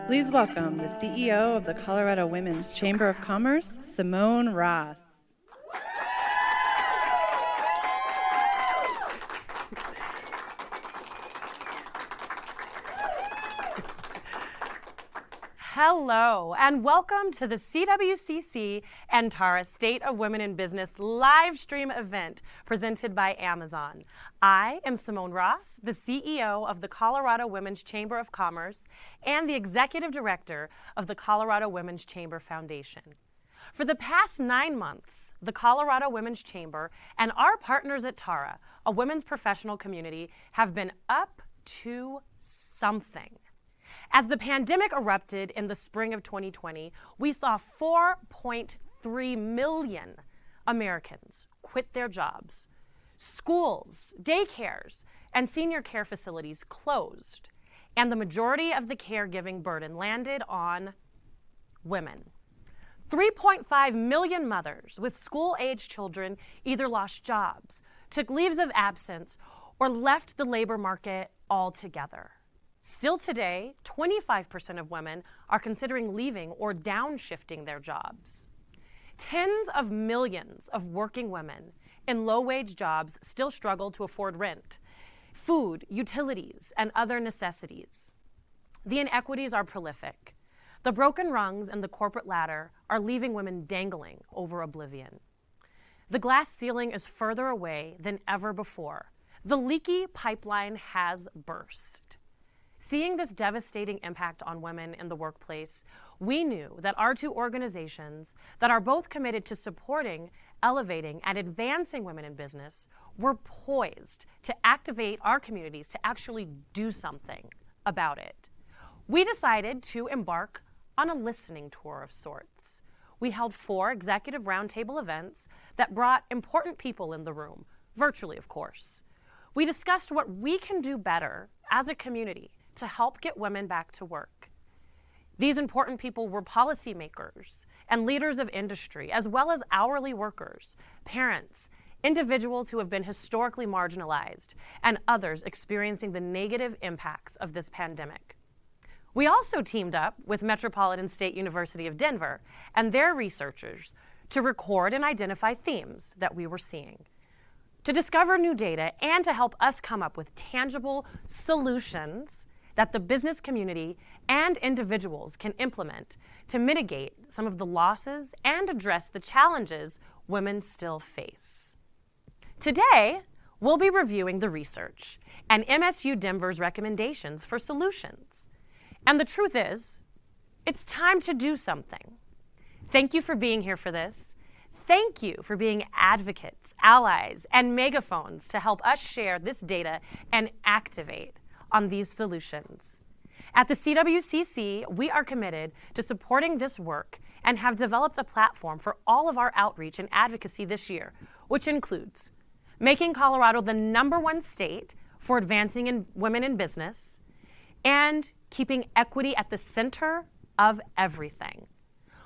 Please welcome the CEO of the Colorado Women's Chamber of Commerce, Simone Ross. Hello, and welcome to the CWCC and TARRA State of Women in Business live stream event presented by Amazon. I am Simone Ross, the CEO of the Colorado Women's Chamber of Commerce and the Executive Director of the Colorado Women's Chamber Foundation. For the past 9 months, the Colorado Women's Chamber and our partners at TARRA, a women's professional community, have been up to something. As the pandemic erupted in the spring of 2020, we saw 4.3 million Americans quit their jobs. Schools, daycares, and senior care facilities closed, and the majority of the caregiving burden landed on women. 3.5 million mothers with school-age children either lost jobs, took leaves of absence, or left the labor market altogether. Still today, 25% of women are considering leaving or downshifting their jobs. Tens of millions of working women in low-wage jobs still struggle to afford rent, food, utilities, and other necessities. The inequities are prolific. The broken rungs in the corporate ladder are leaving women dangling over oblivion. The glass ceiling is further away than ever before. The leaky pipeline has burst. Seeing this devastating impact on women in the workplace, we knew that our two organizations that are both committed to supporting, elevating, and advancing women in business were poised to activate our communities to actually do something about it. We decided to embark on a listening tour of sorts. We held 4 executive roundtable events that brought important people in the room, virtually of course. We discussed what we can do better as a community to help get women back to work. These important people were policymakers and leaders of industry, as well as hourly workers, parents, individuals who have been historically marginalized, and others experiencing the negative impacts of this pandemic. We also teamed up with Metropolitan State University of Denver and their researchers to record and identify themes that we were seeing, to discover new data, and to help us come up with tangible solutions that the business community and individuals can implement to mitigate some of the losses and address the challenges women still face. Today, we'll be reviewing the research and MSU Denver's recommendations for solutions. And the truth is, it's time to do something. Thank you for being here for this. Thank you for being advocates, allies, and megaphones to help us share this data and activate on these solutions. At the CWCC, we are committed to supporting this work and have developed a platform for all of our outreach and advocacy this year, which includes making Colorado the #1 state for advancing women in business and keeping equity at the center of everything.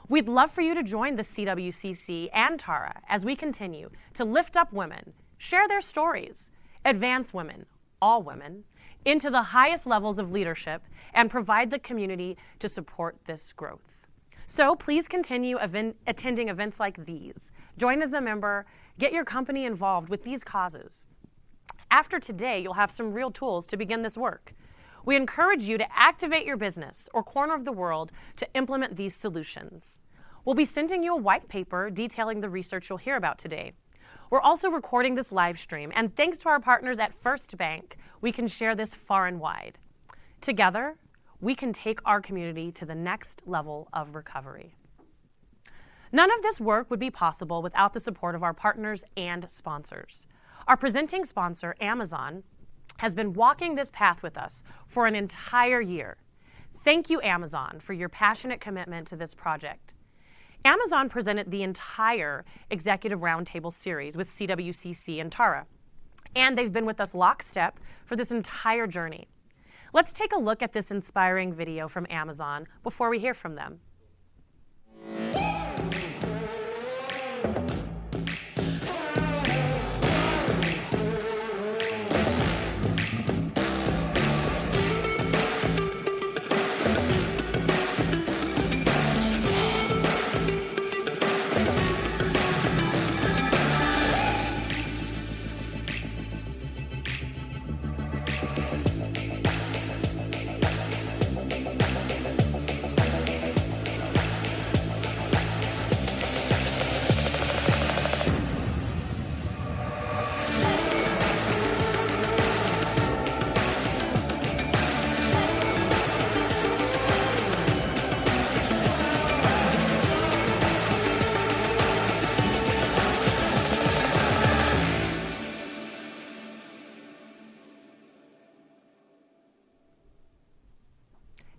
We'd love for you to join the CWCC and TARRA as we continue to lift up women, share their stories, advance women, all women, into the highest levels of leadership and provide the community to support this growth. So please continue attending events like these. Join as a member, get your company involved with these causes. After today, you'll have some real tools to begin this work. We encourage you to activate your business or corner of the world to implement these solutions. We'll be sending you a white paper detailing the research you'll hear about today. We're also recording this live stream, and thanks to our partners at First Bank, we can share this far and wide. Together, we can take our community to the next level of recovery. None of this work would be possible without the support of our partners and sponsors. Our presenting sponsor, Amazon, has been walking this path with us for an entire year. Thank you, Amazon, for your passionate commitment to this project. Amazon presented the entire Executive Roundtable series with CWCC and TARRA, and they've been with us lockstep for this entire journey. Let's take a look at this inspiring video from Amazon before we hear from them.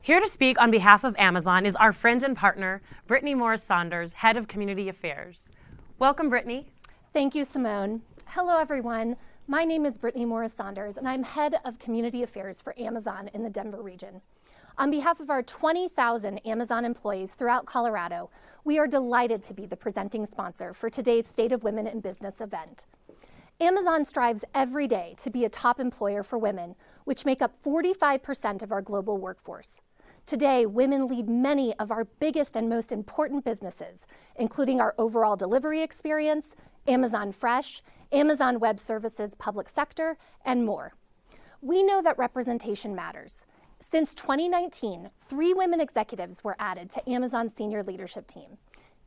Here to speak on behalf of Amazon is our friend and partner, Brittany Morris-Saunders, Head of Community Affairs. Welcome, Brittany. Thank you, Simone. Hello, everyone. My name is Brittany Morris-Saunders, and I'm Head of Community Affairs for Amazon in the Denver region. On behalf of our 20,000 Amazon employees throughout Colorado, we are delighted to be the presenting sponsor for today's State of Women in Business event. Amazon strives every day to be a top employer for women, which make up 45% of our global workforce. Today, women lead many of our biggest and most important businesses, including our overall delivery experience, Amazon Fresh, Amazon Web Services public sector, and more. We know that representation matters. Since 2019, 3 women executives were added to Amazon's senior leadership team.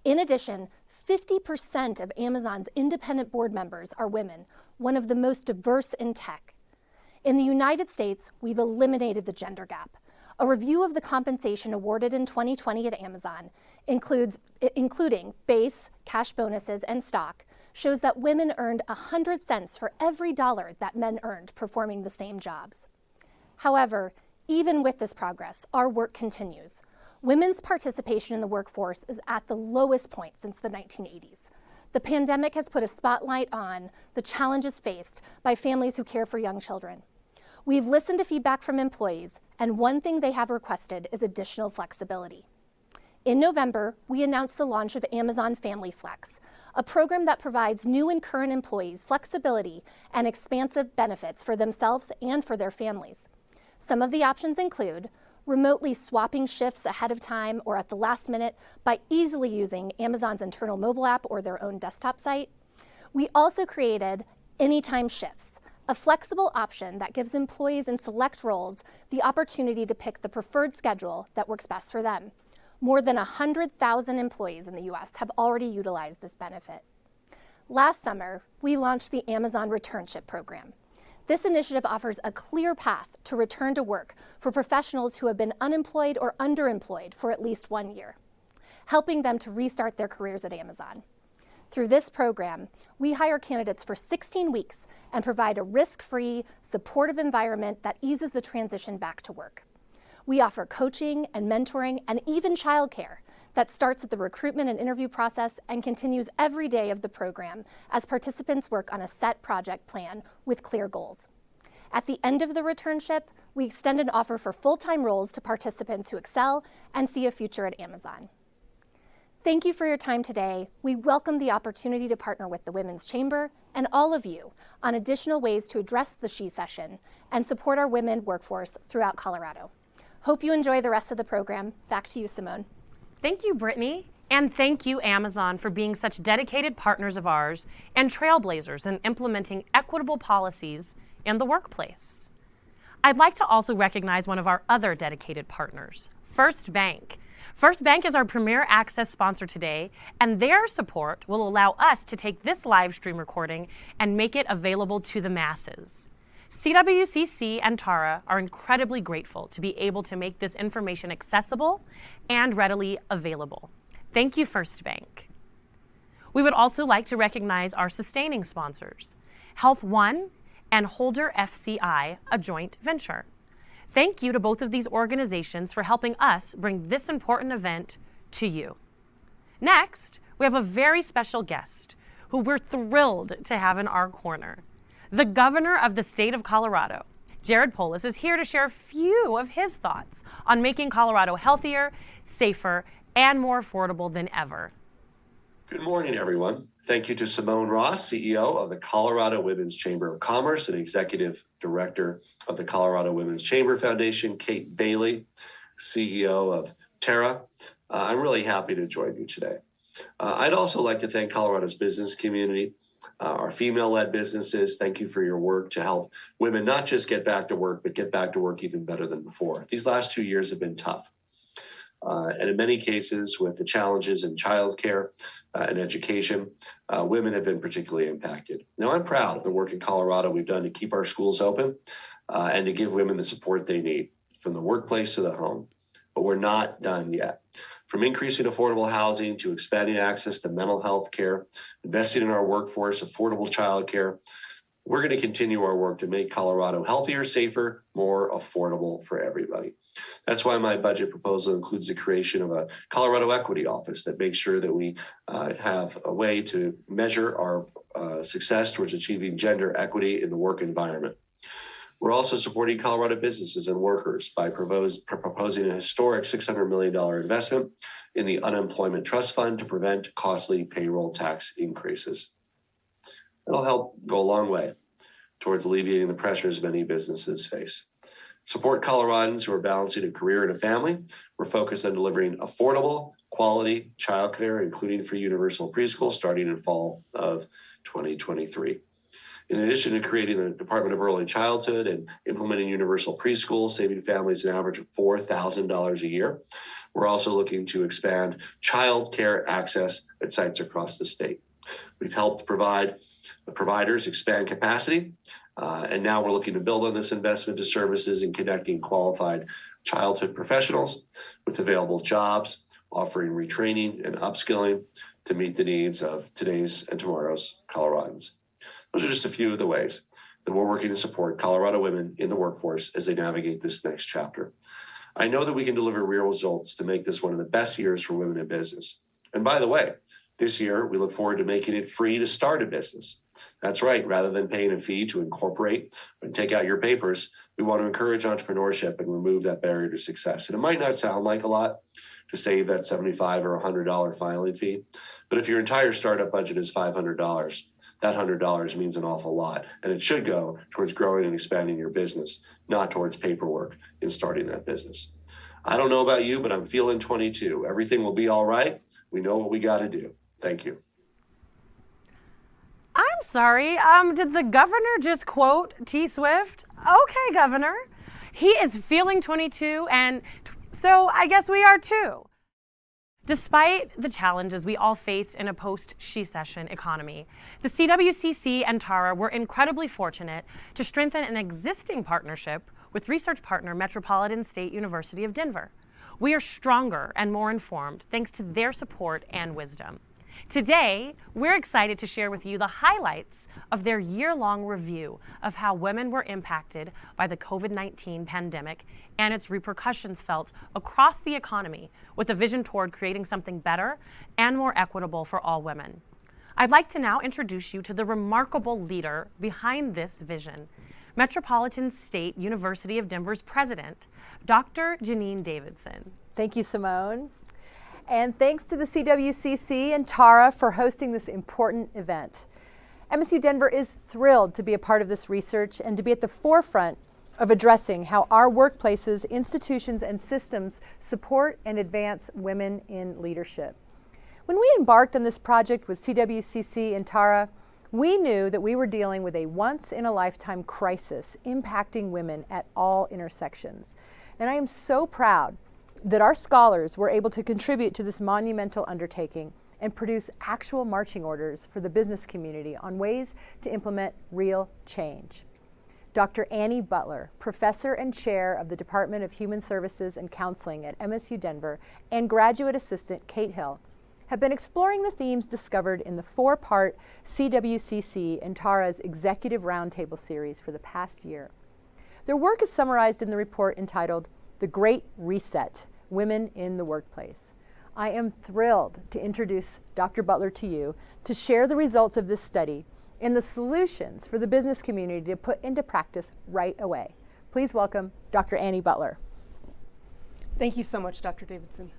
In addition, 50% of Amazon's independent board members are women, one of the most diverse in tech. In the United States, we've eliminated the gender gap. A review of the compensation awarded in 2020 at Amazon, including base, cash bonuses, and stock, shows that women earned 100 cents for every dollar that men earned performing the same jobs. However, even with this progress, our work continues. Women's participation in the workforce is at the lowest point since the 1980s. The pandemic has put a spotlight on the challenges faced by families who care for young children. We've listened to feedback from employees, and one thing they have requested is additional flexibility. In November, we announced the launch of Amazon Family Flex, a program that provides new and current employees flexibility and expansive benefits for themselves and for their families. Some of the options include remotely swapping shifts ahead of time or at the last minute by easily using Amazon's internal mobile app or their own desktop site. We also created Anytime Shifts, a flexible option that gives employees in select roles the opportunity to pick the preferred schedule that works best for them. More than 100,000 employees in the US have already utilized this benefit. Last summer, we launched the Amazon Returnship Program. This initiative offers a clear path to return to work for professionals who have been unemployed or underemployed for at least 1 year, helping them to restart their careers at Amazon. Through this program, we hire candidates for 16 weeks and provide a risk-free, supportive environment that eases the transition back to work. We offer coaching and mentoring and even childcare that starts at the recruitment and interview process and continues every day of the program as participants work on a set project plan with clear goals. At the end of the returnship, we extend an offer for full-time roles to participants who excel and see a future at Amazon. Thank you for your time today. We welcome the opportunity to partner with the Women's Chamber and all of you on additional ways to address the Shecession and support our women workforce throughout Colorado. Hope you enjoy the rest of the program. Back to you, Simone. Thank you, Brittany. And thank you, Amazon, for being such dedicated partners of ours and trailblazers in implementing equitable policies in the workplace. I'd like to also recognize one of our other dedicated partners, First Bank. First Bank is our premier access sponsor today, and their support will allow us to take this live stream recording and make it available to the masses. CWCC and TARRA are incredibly grateful to be able to make this information accessible and readily available. Thank you, First Bank. We would also like to recognize our sustaining sponsors, Health One and Holder FCI, a joint venture. Thank you to both of these organizations for helping us bring this important event to you. Next, we have a very special guest who we're thrilled to have in our corner. The governor of the state of Colorado, Jared Polis, is here to share a few of his thoughts on making Colorado healthier, safer, and more affordable than ever. Good morning, everyone. Thank you to Simone Ross, CEO of the Colorado Women's Chamber of Commerce and Executive Director of the Colorado Women's Chamber Foundation, Kate Bailey, CEO of TARRA. I'm really happy to join you today. I'd also like to thank Colorado's business community, our female-led businesses. Thank you for your work to help women not just get back to work, but get back to work even better than before. These last 2 years have been tough. And in many cases, with the challenges in childcare and education, women have been particularly impacted. Now, I'm proud of the work in Colorado we've done to keep our schools open and to give women the support they need, from the workplace to the home. But we're not done yet. From increasing affordable housing to expanding access to mental health care, investing in our workforce, affordable childcare, We're going to continue our work to make Colorado healthier, safer, more affordable for everybody. That's why my budget proposal includes the creation of a Colorado Equity Office that makes sure that we have a way to measure our success towards achieving gender equity in the work environment. We're also supporting Colorado businesses and workers by proposing a historic $600 million investment in the Unemployment Trust Fund to prevent costly payroll tax increases. It'll help go a long way towards alleviating the pressures many businesses face. Support Coloradans who are balancing a career and a family. We're focused on delivering affordable, quality childcare, including free universal preschool, starting in fall of 2023. In addition to creating the Department of Early Childhood and implementing universal preschool, saving families an average of $4,000 a year, we're also looking to expand child care access at sites across the state. We've helped providers expand capacity, and now we're looking to build on this investment to services in connecting qualified childhood professionals with available jobs, offering retraining and upskilling to meet the needs of today's and tomorrow's Coloradans. Those are just a few of the ways that we're working to support Colorado women in the workforce as they navigate this next chapter. I know that we can deliver real results to make this one of the best years for women in business. And by the way, this year, we look forward to making it free to start a business. That's right, rather than paying a fee to incorporate and take out your papers, we want to encourage entrepreneurship and remove that barrier to success. And it might not sound like a lot to save that $75 or $100 filing fee, but if your entire startup budget is $500, that $100 means an awful lot. And it should go towards growing and expanding your business, not towards paperwork in starting that business. I don't know about you, but I'm feeling 22. Everything will be all right. We know what we got to do. Thank you. I'm sorry, did the governor just quote T. Swift? Okay, Governor. He is feeling 22, and so I guess we are too. Despite the challenges we all faced in a post-Shecession economy, the CWCC and TARRA were incredibly fortunate to strengthen an existing partnership with research partner Metropolitan State University of Denver. We are stronger and more informed thanks to their support and wisdom. Today, we're excited to share with you the highlights of their year-long review of how women were impacted by the COVID-19 pandemic and its repercussions felt across the economy, with a vision toward creating something better and more equitable for all women. I'd like to now introduce you to the remarkable leader behind this vision, Metropolitan State University of Denver's president, Dr. Janine Davidson. Thank you, Simone. And thanks to the CWCC and TARRA for hosting this important event. MSU Denver is thrilled to be a part of this research and to be at the forefront of addressing how our workplaces, institutions, and systems support and advance women in leadership. When we embarked on this project with CWCC and TARRA, we knew that we were dealing with a once-in-a-lifetime crisis impacting women at all intersections. And I am so proud that our scholars were able to contribute to this monumental undertaking and produce actual marching orders for the business community on ways to implement real change. Dr. Annie Butler, professor and chair of the Department of Human Services and Counseling at MSU Denver, and graduate assistant Kate Hill, have been exploring the themes discovered in the 4-part CWCC and TARRA's Executive Roundtable Series for the past year. Their work is summarized in the report entitled The Great Reset, Women in the Workplace. I am thrilled to introduce Dr. Butler to you to share the results of this study and the solutions for the business community to put into practice right away. Please welcome Dr. Annie Butler. Thank you so much, Dr. Davidson.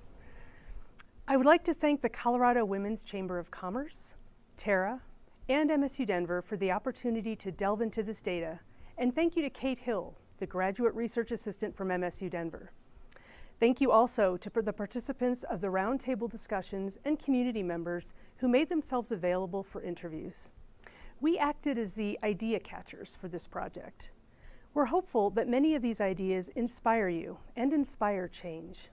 I would like to thank the Colorado Women's Chamber of Commerce, TARRA, and MSU Denver for the opportunity to delve into this data, and thank you to Kate Hill, the graduate research assistant from MSU Denver. Thank you also to the participants of the roundtable discussions and community members who made themselves available for interviews. We acted as the idea catchers for this project. We're hopeful that many of these ideas inspire you and inspire change.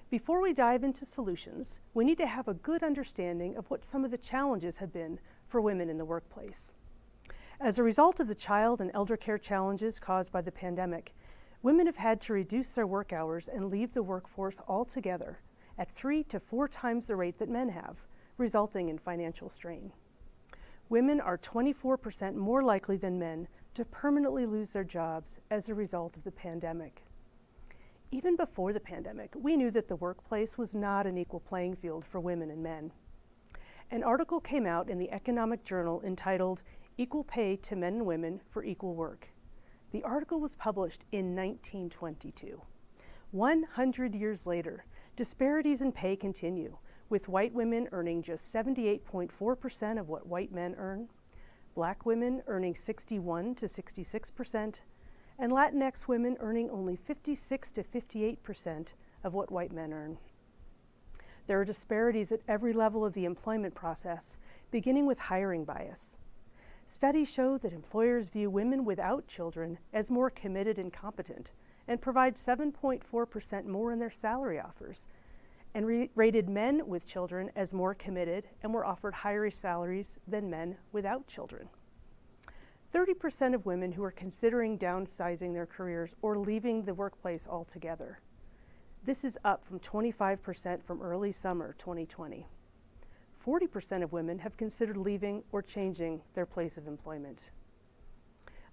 Before we dive into solutions, we need to have a good understanding of what some of the challenges have been for women in the workplace. As a result of the child and elder care challenges caused by the pandemic, women have had to reduce their work hours and leave the workforce altogether at 3 to 4 times the rate that men have, resulting in financial strain. women are 24% more likely than men to permanently lose their jobs as a result of the pandemic. Even before the pandemic, we knew that the workplace was not an equal playing field for women and men. An article came out in the Economic Journal entitled "Equal Pay to Men and Women for Equal Work." The article was published in 1922. 100 years later, disparities in pay continue, with white women earning just 78.4% of what white men earn, Black women earning 61 to 66%, and Latinx women earning only 56 to 58% of what white men earn. There are disparities at every level of the employment process, beginning with hiring bias. Studies show that employers view women without children as more committed and competent, and provide 7.4% more in their salary offers, and rated men with children as more committed and were offered higher salaries than men without children. 30% of women who are considering downsizing their careers or leaving the workplace altogether. This is up from 25% from early summer 2020. 40% of women have considered leaving or changing their place of employment.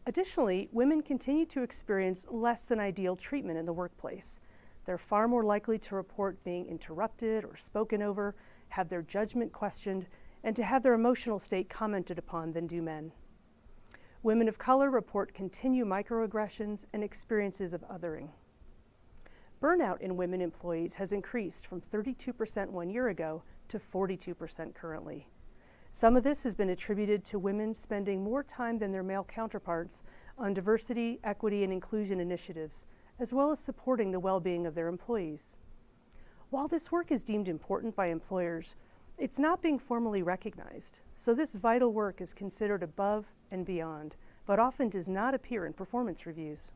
Additionally, women continue to experience less than ideal treatment in the workplace. They're far more likely to report being interrupted or spoken over, have their judgment questioned, and to have their emotional state commented upon than do men. Women of color report continued microaggressions and experiences of othering. Burnout in women employees has increased from 32% 1 year ago to 42% currently. Some of this has been attributed to women spending more time than their male counterparts on diversity, equity, and inclusion initiatives, as well as supporting the well-being of their employees. While this work is deemed important by employers, it's not being formally recognized, so this vital work is considered above and beyond, but often does not appear in performance reviews.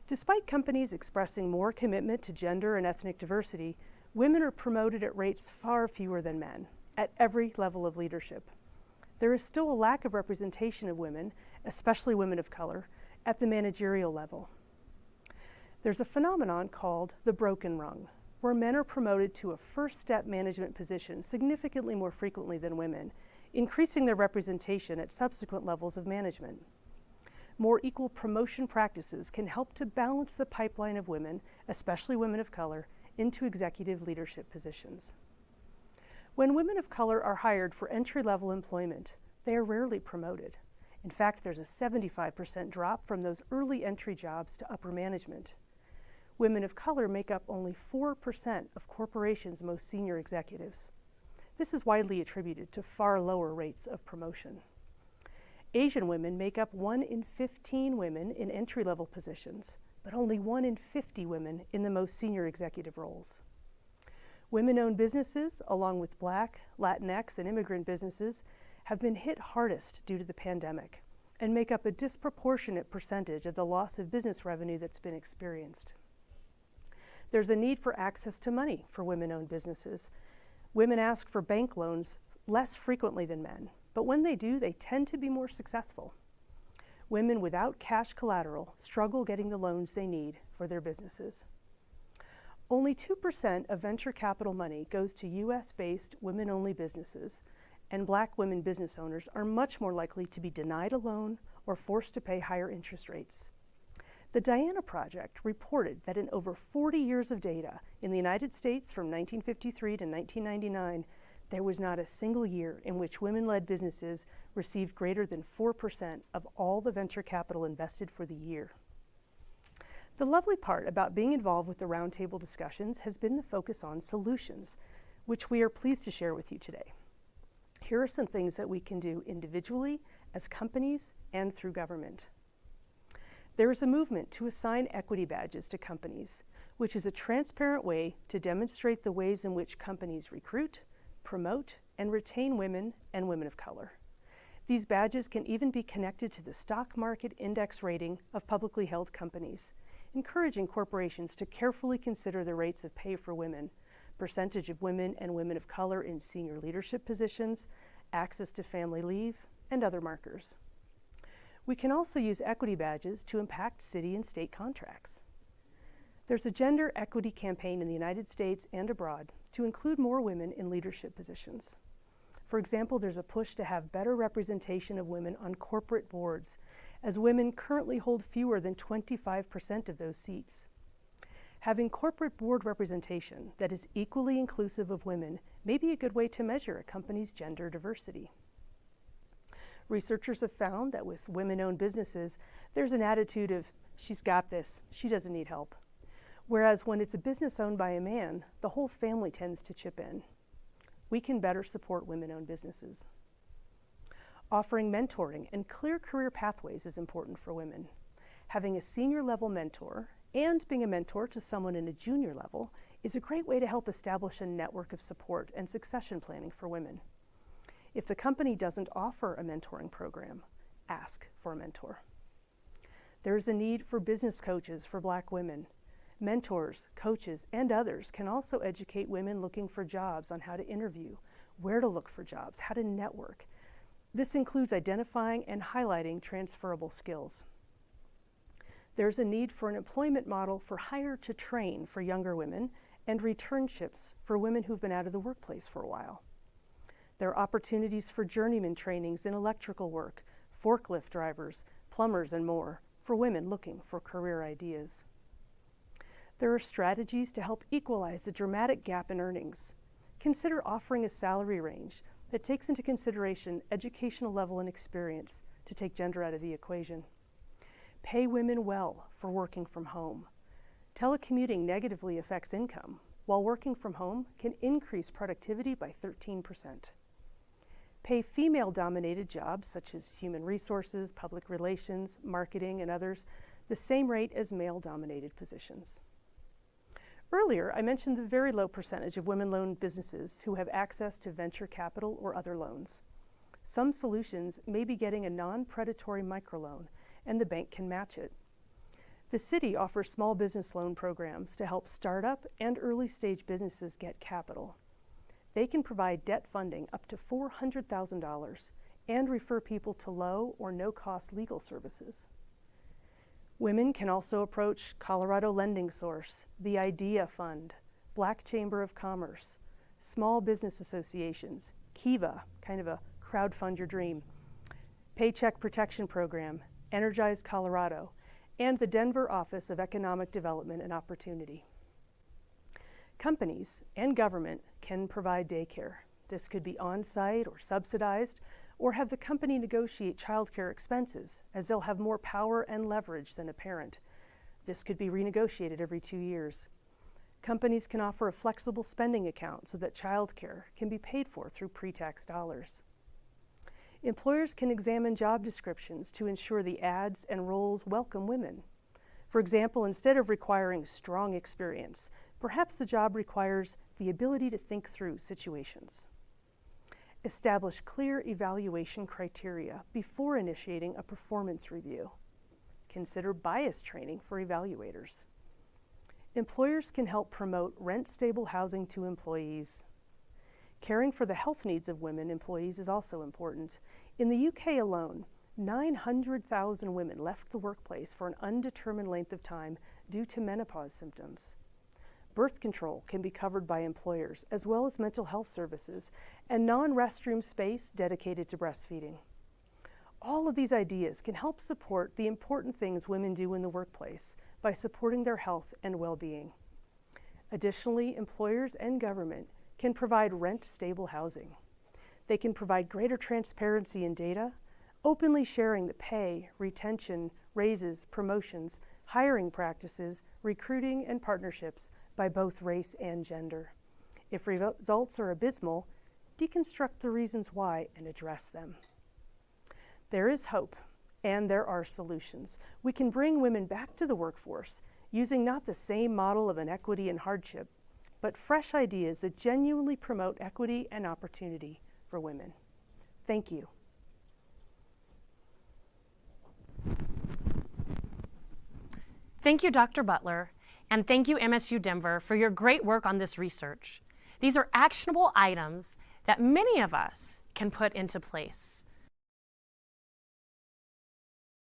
Despite companies expressing more commitment to gender and ethnic diversity, women are promoted at rates far fewer than men, at every level of leadership. There is still a lack of representation of women, especially women of color, at the managerial level. There's a phenomenon called the broken rung, where men are promoted to a first-step management position significantly more frequently than women, increasing their representation at subsequent levels of management. More equal promotion practices can help to balance the pipeline of women, especially women of color, into executive leadership positions. When women of color are hired for entry-level employment, they are rarely promoted. In fact, there's a 75% drop from those early entry jobs to upper management. Women of color make up only 4% of corporations' most senior executives. This is widely attributed to far lower rates of promotion. Asian women make up 1 in 15 women in entry-level positions, but only 1 in 50 women in the most senior executive roles. Women-owned businesses, along with Black, Latinx, and immigrant businesses, have been hit hardest due to the pandemic and make up a disproportionate percentage of the loss of business revenue that's been experienced. There's a need for access to money for women-owned businesses. Women ask for bank loans less frequently than men, but when they do, they tend to be more successful. Women without cash collateral struggle getting the loans they need for their businesses. Only 2% of venture capital money goes to US-based women-only businesses, and Black women business owners are much more likely to be denied a loan or forced to pay higher interest rates. The Diana Project reported that in over 40 years of data in the United States from 1953 to 1999, there was not a single year in which women-led businesses received greater than 4% of all the venture capital invested for the year. The lovely part about being involved with the roundtable discussions has been the focus on solutions, which we are pleased to share with you today. Here are some things that we can do individually, as companies, and through government. There is a movement to assign equity badges to companies, which is a transparent way to demonstrate the ways in which companies recruit, promote, and retain women and women of color. These badges can even be connected to the stock market index rating of publicly held companies, encouraging corporations to carefully consider the rates of pay for women, percentage of women and women of color in senior leadership positions, access to family leave, and other markers. We can also use equity badges to impact city and state contracts. There's a gender equity campaign in the United States and abroad to include more women in leadership positions. For example, there's a push to have better representation of women on corporate boards, as women currently hold fewer than 25% of those seats. Having corporate board representation that is equally inclusive of women may be a good way to measure a company's gender diversity. Researchers have found that with women-owned businesses, there's an attitude of, she's got this, she doesn't need help. Whereas when it's a business owned by a man, the whole family tends to chip in. We can better support women-owned businesses. Offering mentoring and clear career pathways is important for women. Having a senior level mentor and being a mentor to someone in a junior level is a great way to help establish a network of support and succession planning for women. If the company doesn't offer a mentoring program, ask for a mentor. There is a need for business coaches for Black women. Mentors, coaches, and others can also educate women looking for jobs on how to interview, where to look for jobs, how to network. This includes identifying and highlighting transferable skills. There's a need for an employment model for hire to train for younger women and returnships for women who've been out of the workplace for a while. There are opportunities for journeyman trainings in electrical work, forklift drivers, plumbers, and more for women looking for career ideas. There are strategies to help equalize the dramatic gap in earnings. Consider offering a salary range that takes into consideration educational level and experience to take gender out of the equation. Pay women well for working from home. Telecommuting negatively affects income, while working from home can increase productivity by 13%. Pay female-dominated jobs such as human resources, public relations, marketing, and others the same rate as male-dominated positions. Earlier, I mentioned the very low percentage of women-owned businesses who have access to venture capital or other loans. Some solutions may be getting a non-predatory microloan, and the bank can match it. The city offers small business loan programs to help startup and early-stage businesses get capital. They can provide debt funding up to $400,000 and refer people to low or no-cost legal services. Women can also approach Colorado Lending Source, the IDEA Fund, Black Chamber of Commerce, small business associations, Kiva, kind of a crowdfund your dream, Paycheck Protection Program, Energize Colorado, and the Denver Office of Economic Development and Opportunity. Companies and government can provide daycare. This could be on-site or subsidized, or have the company negotiate childcare expenses, as they'll have more power and leverage than a parent. This could be renegotiated every 2 years. Companies can offer a flexible spending account so that childcare can be paid for through pre-tax dollars. Employers can examine job descriptions to ensure the ads and roles welcome women. For example, instead of requiring strong experience, perhaps the job requires the ability to think through situations. Establish clear evaluation criteria before initiating a performance review. Consider bias training for evaluators. Employers can help promote rent-stable housing to employees. Caring for the health needs of women employees is also important. In the UK alone, 900,000 women left the workplace for an undetermined length of time due to menopause symptoms. Birth control can be covered by employers, as well as mental health services, and non-restroom space dedicated to breastfeeding. All of these ideas can help support the important things women do in the workplace by supporting their health and well-being. Additionally, employers and government can provide rent-stable housing. They can provide greater transparency in data, openly sharing the pay, retention, raises, promotions, hiring practices, recruiting, and partnerships by both race and gender. If results are abysmal, deconstruct the reasons why and address them. There is hope, and there are solutions. We can bring women back to the workforce using not the same model of inequity and hardship, but fresh ideas that genuinely promote equity and opportunity for women. Thank you. Thank you, Dr. Butler, and thank you, MSU Denver, for your great work on this research. These are actionable items that many of us can put into place.